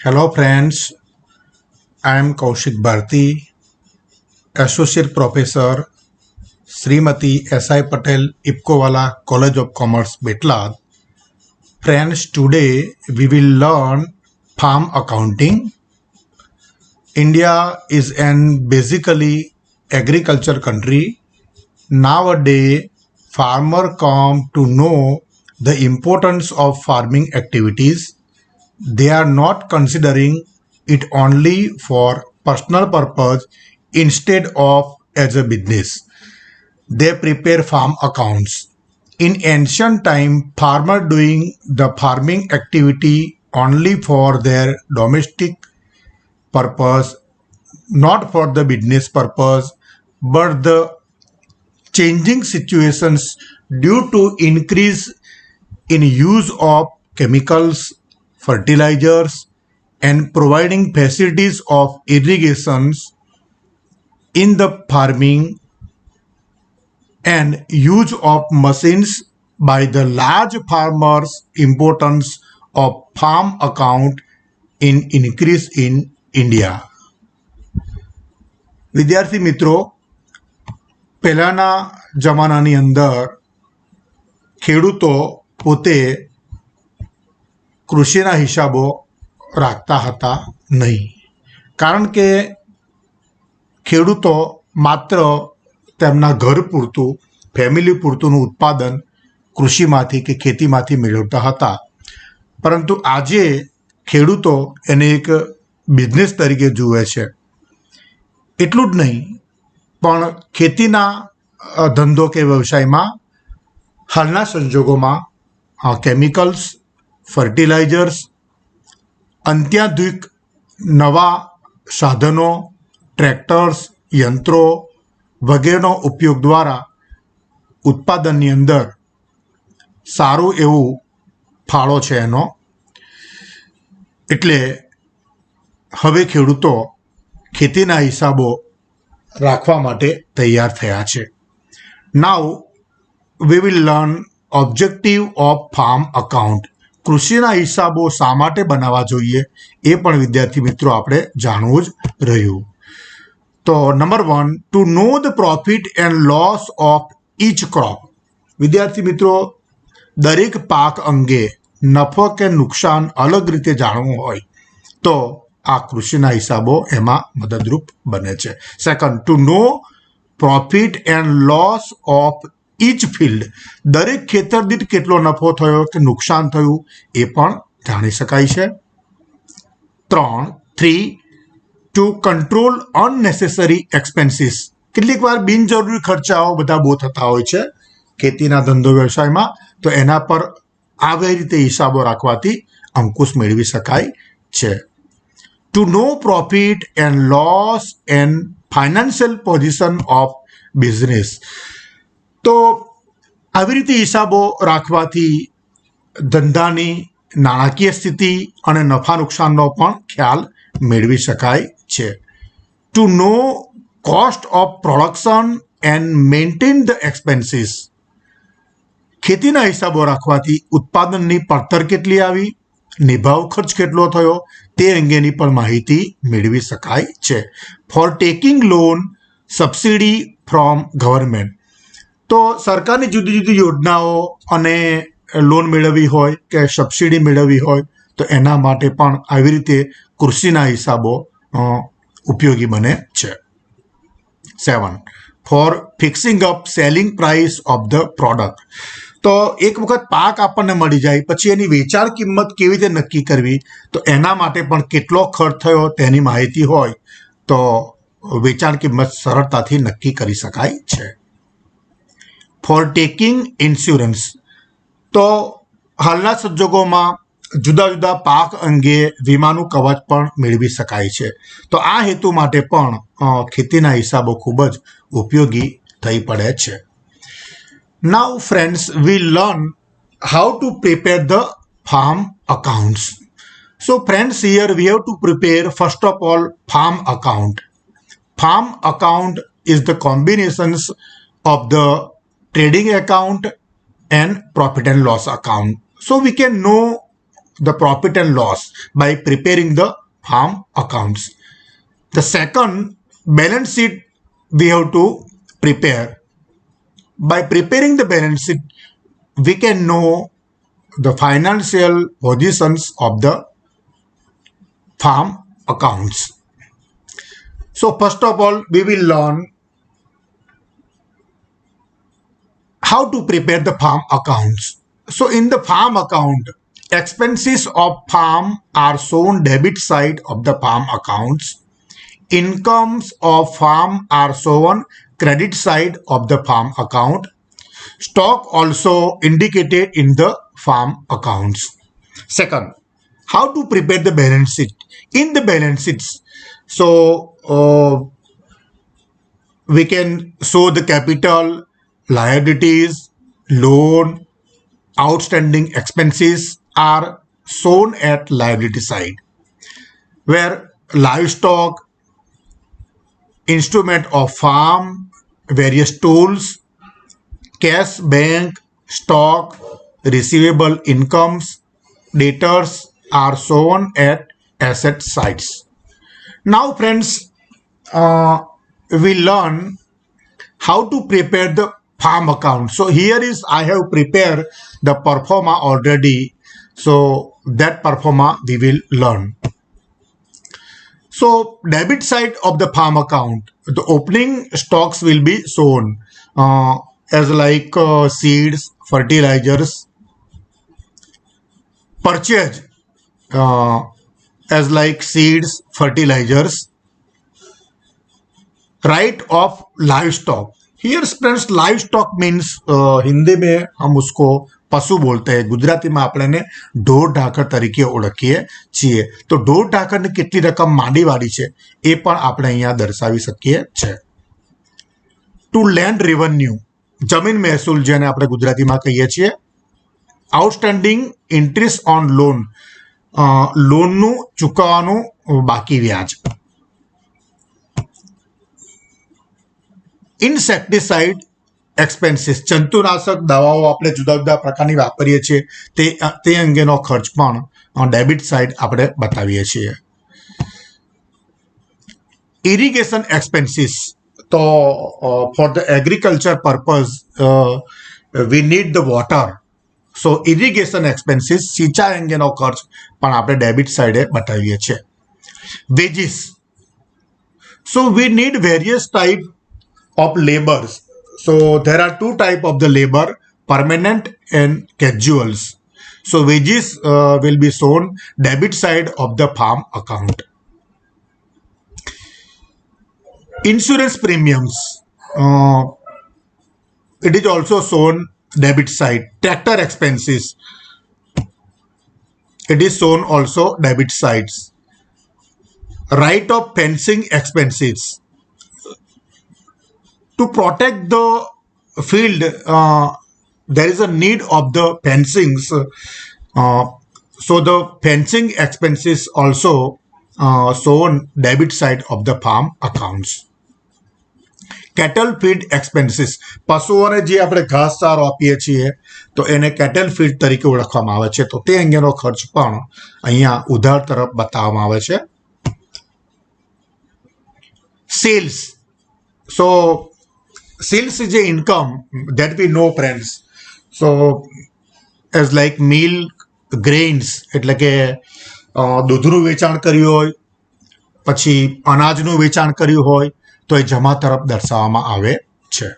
Hello friends, I am Kaushik Bharti, Associate Professor, Srimati S.I. Patel, Ipkowala College of Commerce, Betlad. Friends, today we will learn farm accounting. India is an basically agriculture country. Nowadays, farmers come to know the importance of farming activities. They are not considering it only for personal purpose instead of as a business. They prepare farm accounts. In ancient time, farmer doing the farming activity only for their domestic purpose, not for the business purpose, but the changing situations due to increase in use of chemicals, fertilizers, and providing facilities of irrigations in the farming and use of machines by the large farmers, importance of farm account in increase in India. વિદ્યાર્થી મિત્રો, પહેલાના જમાનાની અંદર ખેડૂતો પોતે કૃષિના હિસાબો રાખતા હતા નહીં, કારણ કે ખેડૂતો માત્ર તેમના ઘર પૂરતું ફેમિલી પૂરતુંનું ઉત્પાદન કૃષિમાંથી કે ખેતીમાંથી મેળવતા હતા. પરંતુ આજે ખેડૂતો એને એક બિઝનેસ તરીકે જુએ છે. એટલું જ નહીં, પણ ખેતીના ધંધો કે વ્યવસાયમાં હાલના સંજોગોમાં કેમિકલ્સ, ફર્ટિલાઇઝર્સ, અત્યાધુનિક નવા સાધનો, ટ્રેક્ટર્સ, યંત્રો વગેરેનો ઉપયોગ દ્વારા ઉત્પાદનની અંદર સારું એવું ફાળો છે એનો. એટલે હવે ખેડૂતો ખેતીના હિસાબો રાખવા માટે તૈયાર થયા છે. Now we will learn objective of farm account. કૃષિના હિસાબો શા માટે બનાવવા જોઈએ એ પણ વિદ્યાર્થી મિત્રો આપણે જાણવું જ રહ્યું. તો number 1, to know the profit and loss of each crop. વિદ્યાર્થી મિત્રો, દરેક પાક અંગે નફો કે નુકસાન અલગ રીતે જાણવું હોય તો આ કૃષિના હિસાબો એમાં મદદરૂપ બને છે. Second, to know profit and loss of each field. દરેક ખેતર દીઠ કેટલો નફો થયો કે નુકસાન થયું એ પણ જાણી શકાય છે. 3, ટુ કંટ્રોલ અનનેસેસરી એક્સપેન્સીસ. કેટલીક વાર બિનજરૂરી ખર્ચાઓ બધા બહુ થતા હોય છે ખેતીના ધંધો વ્યવસાયમાં, તો એના પર આવી રીતે હિસાબો રાખવાથી અંકુશ મેળવી શકાય છે. To know profit and loss and financial position of business. તો આવી રીતે હિસાબો રાખવાથી ધંધાની નાણાકીય સ્થિતિ અને નફા નુકસાનનો પણ ખ્યાલ મેળવી શકાય છે. To know cost of production and maintain the expenses. ખેતીના હિસાબો રાખવાથી ઉત્પાદનની પડતર કેટલી આવી, નિભાવ ખર્ચ કેટલો થયો તે અંગેની પણ માહિતી મેળવી શકાય છે. For taking loan, subsidy from government. તો સરકારની જુદી જુદી યોજનાઓ અને લોન મેળવવી હોય કે સબસિડી મેળવવી હોય તો એના માટે પણ આવી રીતે કૃષિના હિસાબો ઉપયોગી બને છે. 7, for fixing up selling price of the product. તો એક વખત પાક આપણને મળી જાય પછી એની વેચાણ કિંમત કેવી રીતે નક્કી કરવી, તો એના માટે પણ કેટલો ખર્ચ થયો તેની માહિતી હોય તો વેચાણ કિંમત સરળતાથી નક્કી કરી શકાય છે. For taking insurance. તો હાલના સંજોગોમાં જુદા જુદા પાક અંગે વીમાનું કવચ પણ મેળવી શકાય છે. તો આ હેતુ માટે પણ ખેતીના હિસાબો ખૂબ જ ઉપયોગી થઈ પડે છે. Now friends, we learn how to prepare the farm accounts. So friends, here we have to prepare first of all farm account. Farm account is the combinations of the trading account and profit and loss account. So we can know the profit and loss by preparing the farm accounts. The second, balance sheet we have to prepare. By preparing the balance sheet, we can know the financial positions of the farm accounts. So first of all, we will learn how to prepare the farm accounts. So in the farm account, expenses of farm are shown debit side of the farm accounts. Incomes of farm are shown credit side of the farm account. Stock also indicated in the farm accounts. Second, how to prepare the balance sheet. In the balance sheets, so we can show the capital, liabilities, loan, outstanding expenses are shown at liability side, where livestock, instrument of farm, various tools, cash, bank, stock, receivable, incomes, debtors are shown at asset sides. Now friends, we learn how to prepare the farm account. So here is, I have prepared the performa already. So that performa we will learn. So debit side of the farm account, the opening stocks will be shown as like seeds, fertilizers. Purchase as like seeds, fertilizers. Right of livestock. Here friends, livestock means Hindi में हम उसको पशु बोलते हैं, गुजराती में આપણે ઢોર ઢાકર તરીકે ઓળખીએ છીએ. તો ઢોર ઢાકરને કેટલી રકમ માંડીવાળી છે એ પણ આપણે અહીંયા દર્શાવી શકીએ છે. ટુ લેન્ડ રેવન્યુ, જમીન મહેસૂલ જેને આપણે ગુજરાતીમાં કહીએ છીએ. આઉટસ્ટેન્ડિંગ ઇન્ટરેસ્ટ ઓન લોન, લોનનું ચૂકવવાનું બાકી વ્યાજ. ઇન્સેક્ટિસાઇડ એક્સપેન્સીસ, જંતુનાશક દવાઓ આપણે જુદા જુદા પ્રકારની વાપરીએ છીએ તે અંગેનો ખર્ચ પણ ડેબિટ સાઇડ આપણે બતાવીએ છીએ. ઇરિગેશન એક્સપેન્સીસ, તો for the agriculture purpose we need the water. So irrigation expenses, સિંચાઈ અંગેનો ખર્ચ પણ આપણે ડેબિટ સાઇડે બતાવીએ છીએ. Veggies, so we need various type of labors. So there are two type of the labor, permanent and casuals. So wages will be shown debit side of the farm account. Insurance premiums, it is also shown debit side. Tractor expenses, it is shown also debit sides. Right of fencing expenses, to protect the field, there is a need of the fencings. So the fencing expenses also shown debit side of the farm accounts. Cattle feed expenses, પશુઓને જે આપણે ઘાસચારો આપીએ છીએ તો એને cattle feed તરીકે ઓળખવામાં આવે છે. તો તે અંગેનો ખર્ચ પણ અહીંયા ઉધાર તરફ બતાવવામાં આવે છે. Sales, so sales is a income that we know friends. So as like milk, grains, એટલે કે દૂધનું વેચાણ કર્યું હોય, પછી અનાજનું વેચાણ કર્યું હોય તો એ જમા તરફ દર્શાવવામાં આવે છે.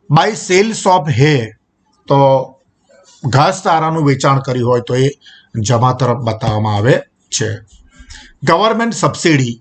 બાય સેલ્સ ઓફ હે, તો ઘાસચારાનું વેચાણ કર્યું હોય તો એ જમા તરફ બતાવવામાં આવે છે. Government subsidy,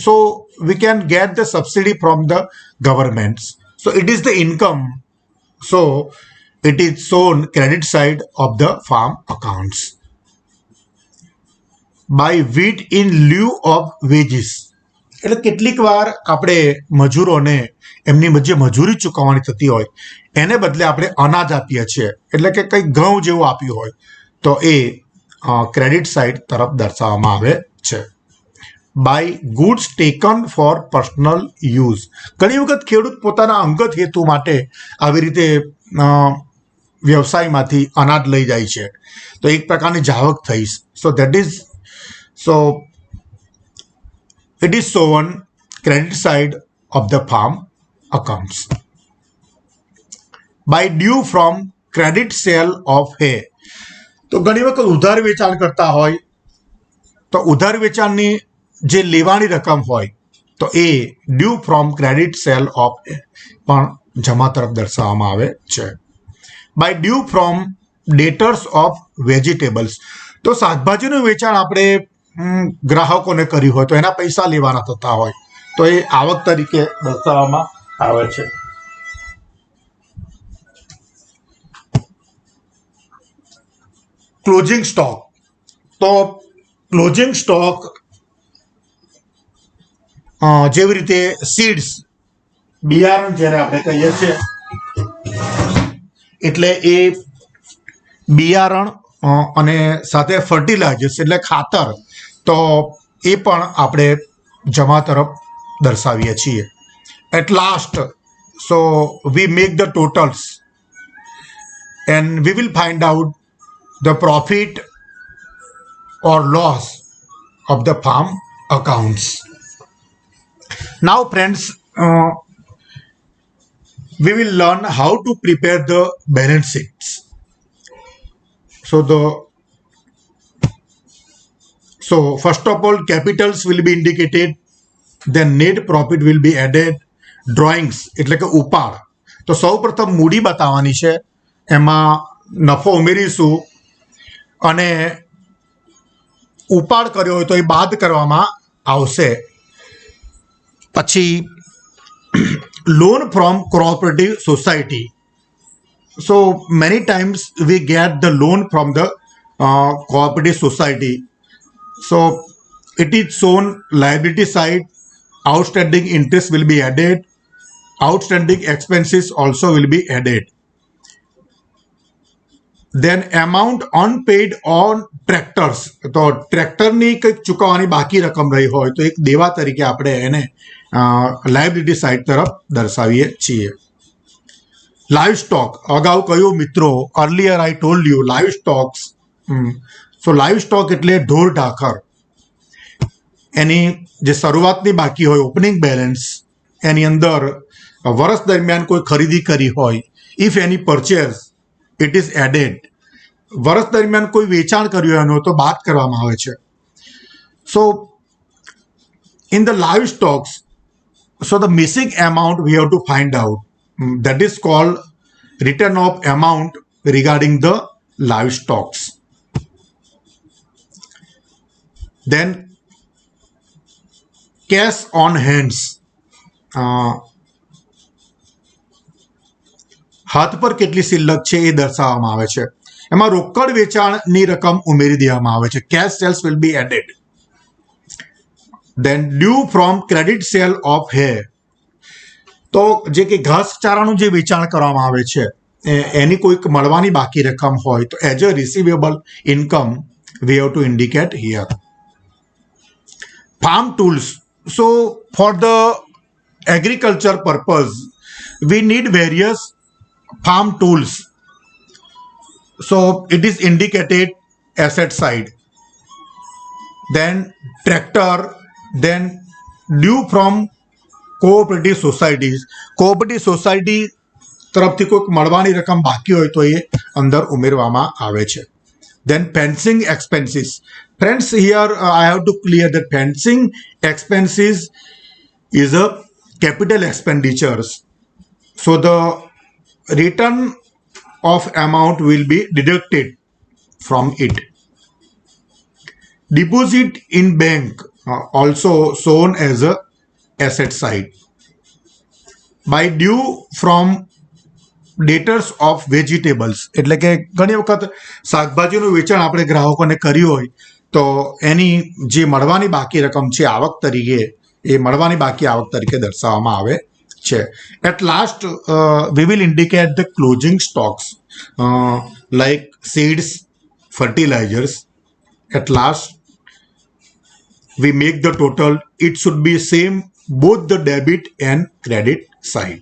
so we can get the subsidy from the governments. So it is the income. So it is shown credit side of the farm accounts. By wheat in lieu of wages, એટલે કેટલીક વાર આપણે મજૂરોને એમની જે મજૂરી ચૂકવવાની થતી હોય એને બદલે આપણે અનાજ આપીએ છીએ, એટલે કે કંઈક ઘઉં જેવું આપ્યું હોય તો એ ક્રેડિટ સાઇડ તરફ દર્શાવવામાં આવે છે. By goods taken for personal use, ઘણી વખત ખેડૂત પોતાના અંગત હેતુ માટે આવી રીતે વ્યવસાયમાંથી અનાજ લઈ જાય છે તો એક પ્રકારની જાવક થઈ. So that is so it is shown credit side of the farm accounts. By due from credit sale of hay. તો ઘણી વખત ઉધાર વેચાણ કરતા હોય તો ઉધાર વેચાણની જે લેવાની રકમ હોય તો એ due from credit sale of એ પણ જમા તરફ દર્શાવવામાં આવે છે. By due from debtors of vegetables. તો શાકભાજીનું વેચાણ આપણે ગ્રાહકોને કર્યું હોય તો એના પૈસા લેવાના થતા હોય તો એ આવક તરીકે દર્શાવવામાં આવે છે. Closing stock. તો ક્લોઝિંગ સ્ટોક જેવી રીતે સીડ્સ બિયારણ જ્યારે આપણે કહીએ છીએ એટલે એ બિયારણ અને સાથે ફર્ટિલાઇઝર્સ એટલે ખાતર તો એ પણ આપણે જમા તરફ દર્શાવીએ છીએ. At last so we make the totals and we will find out the profit or loss of the farm accounts. Now friends we will learn how to prepare the balance sheets. So first of all, capitals will be indicated, then net profit will be added, drawings એટલે કે ઉપાડ. તો સૌ પ્રથમ મૂડી બતાવવાની છે, એમાં નફો ઉમેરીશું અને ઉપાડ કર્યો હોય તો એ બાદ કરવામાં આવશે. પછી loan from cooperative society. So many times we get the loan from the cooperative society. So it is shown liability side, outstanding interest will be added, outstanding expenses also will be added. Then amount unpaid on tractors. તો ટ્રેક્ટરની કંઈક ચૂકવવાની બાકી રકમ રહી હોય તો એક દેવા તરીકે આપણે એને લાયબિલિટી સાઇડ તરફ દર્શાવીએ છીએ. લાઈવ સ્ટોક અગાઉ કહ્યું મિત્રો, earlier I told you livestocks. So livestock એટલે ઢોર ઢાખર. એની જે શરૂઆતની બાકી હોય ઓપનિંગ બેલેન્સ એની અંદર વર્ષ દરમિયાન કોઈ ખરીદી કરી હોય, if any purchase it is added. વર્ષ દરમિયાન કોઈ વેચાણ કર્યું એનું તો બાદ કરવામાં આવે છે. So in the livestocks, so the missing amount we have to find out. That is called return of amount regarding the livestocks. Then cash on hands. હાથ પર કેટલી શિલ્લક છે એ દર્શાવવામાં આવે છે. એમાં રોકડ વેચાણની રકમ ઉમેરી દેવામાં આવે છે. cash sales will be added. Then due from credit sale of hay. તો જે કે ઘાસચારાનું જે વેચાણ કરવામાં આવે છે એની કોઈક મળવાની બાકી રકમ હોય તો as a receivable income we have to indicate here. Farm tools. So for the agriculture purpose we need various farm tools. So it is indicated asset side. Then tractor. Then due from cooperative societies. cooperative society તરફથી કોઈક મળવાની રકમ બાકી હોય તો એ અંદર ઉમેરવામાં આવે છે. Then fencing expenses. Friends, here I have to clear that fencing expenses is a capital expenditures. So the return of amount will be deducted from it. Deposit in bank also shown as a asset side. By due from debtors of vegetables. એટલે કે ઘણી વખત શાકભાજીનું વેચાણ આપણે ગ્રાહકોને કર્યું હોય તો એની જે મળવાની બાકી રકમ છે આવક તરીકે, એ મળવાની બાકી આવક તરીકે દર્શાવવામાં આવે છે. At last we will indicate the closing stocks like seeds, fertilizers. At last we make the total. It should be same both the debit and credit side.